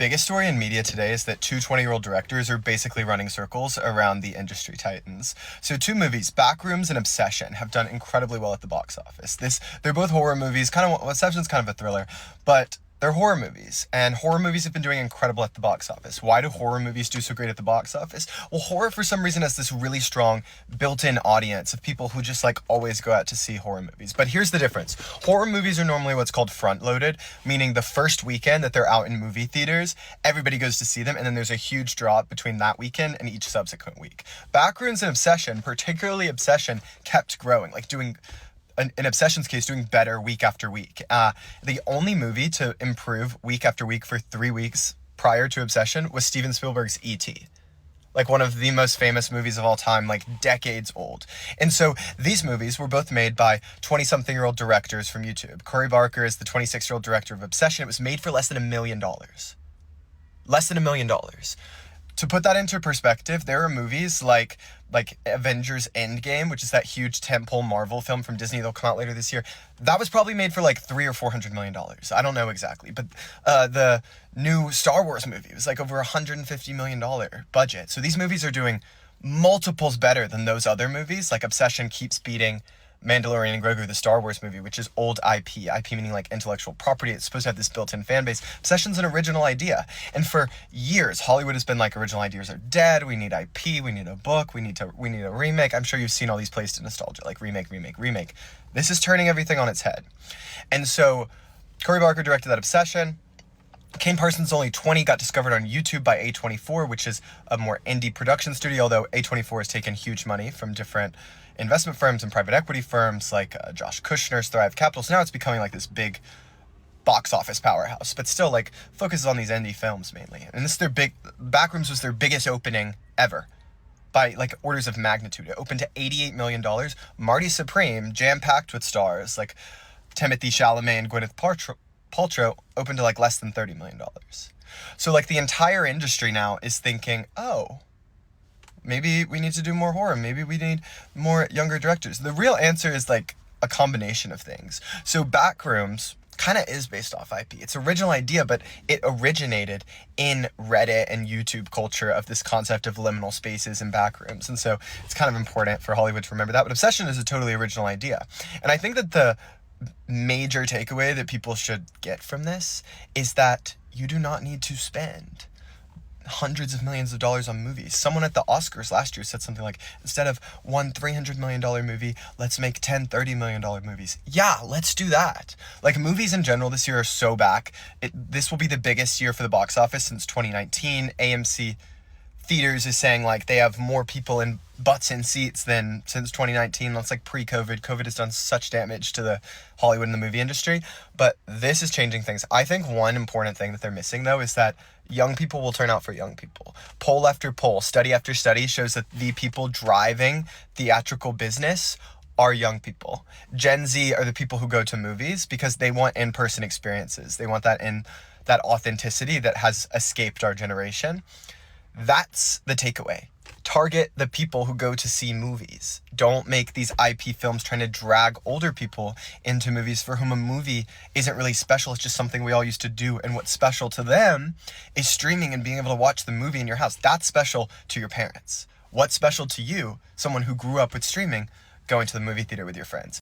biggest story in media today is that two 20-year-old directors are basically running circles around the industry titans. So two movies, Backrooms and Obsession, have done incredibly well at the box office. They're both horror movies, Obsession's kind of a thriller, but they're horror movies, and horror movies have been doing incredible at the box office. Why do horror movies do so great at the box office? Well, horror for some reason has this really strong built-in audience of people who just always go out to see horror movies. But here's the difference. Horror movies are normally what's called front-loaded, meaning the first weekend that they're out in movie theaters, everybody goes to see them, and then there's a huge drop between that weekend and each subsequent week. Backrooms and Obsession, particularly Obsession, kept growing, doing in Obsession's case, doing better week after week. The only movie to improve week after week for 3 weeks prior to Obsession was Steven Spielberg's E.T., one of the most famous movies of all time, decades old. And so these movies were both made by 20-something-year-old directors from YouTube. Cory Barker is the 26-year-old director of Obsession. It was made for less than $1 million. Less than $1 million. To put that into perspective, there are movies like Avengers Endgame, which is that huge tentpole Marvel film from Disney that'll come out later this year. That was probably made for $300 or $400 million. I don't know exactly, but the new Star Wars movie was over $150 million budget. So these movies are doing multiples better than those other movies. Obsession keeps beating Mandalorian and Grogu, the Star Wars movie, which is old IP. IP meaning intellectual property. It's supposed to have this built-in fan base. Obsession's an original idea. And for years, Hollywood has been original ideas are dead. We need IP. We need a book. We need a remake. I'm sure you've seen all these plays to nostalgia, remake. This is turning everything on its head. And so Cory Barker directed that Obsession. Kane Parsons' Only 20 got discovered on YouTube by A24, which is a more indie production studio, although A24 has taken huge money from different investment firms and private equity firms like Josh Kushner's Thrive Capital. So now it's becoming this big box office powerhouse, but still focuses on these indie films mainly. And this is Backrooms was their biggest opening ever by orders of magnitude. It opened to $88 million. Marty Supreme, jam-packed with stars like Timothée Chalamet and Gwyneth Paltrow, opened to less than $30 million. So the entire industry now is thinking, oh, maybe we need to do more horror. Maybe we need more younger directors. The real answer is a combination of things. So Backrooms kind of is based off IP. It's original idea, but it originated in Reddit and YouTube culture of this concept of liminal spaces and backrooms. And so it's kind of important for Hollywood to remember that. But Obsession is a totally original idea. And I think that the major takeaway that people should get from this is that you do not need to spend hundreds of millions of dollars on movies. Someone at the Oscars last year said something instead of one $300 million movie, let's make 10 $30 million movies. Yeah, let's do that. Movies in general this year are so back. This will be the biggest year for the box office since 2019. AMC Theaters is saying they have more people in butts in seats than since 2019. That's pre-COVID. COVID has done such damage to the Hollywood and the movie industry, but this is changing things. I think one important thing that they're missing though is that young people will turn out for young people. Poll after poll, study after study shows that the people driving theatrical business are young people. Gen Z are the people who go to movies because they want in-person experiences. They want that authenticity that has escaped our generation. That's the takeaway. Target the people who go to see movies. Don't make these IP films trying to drag older people into movies for whom a movie isn't really special. It's just something we all used to do. And what's special to them is streaming and being able to watch the movie in your house. That's special to your parents. What's special to you, someone who grew up with streaming, going to the movie theater with your friends?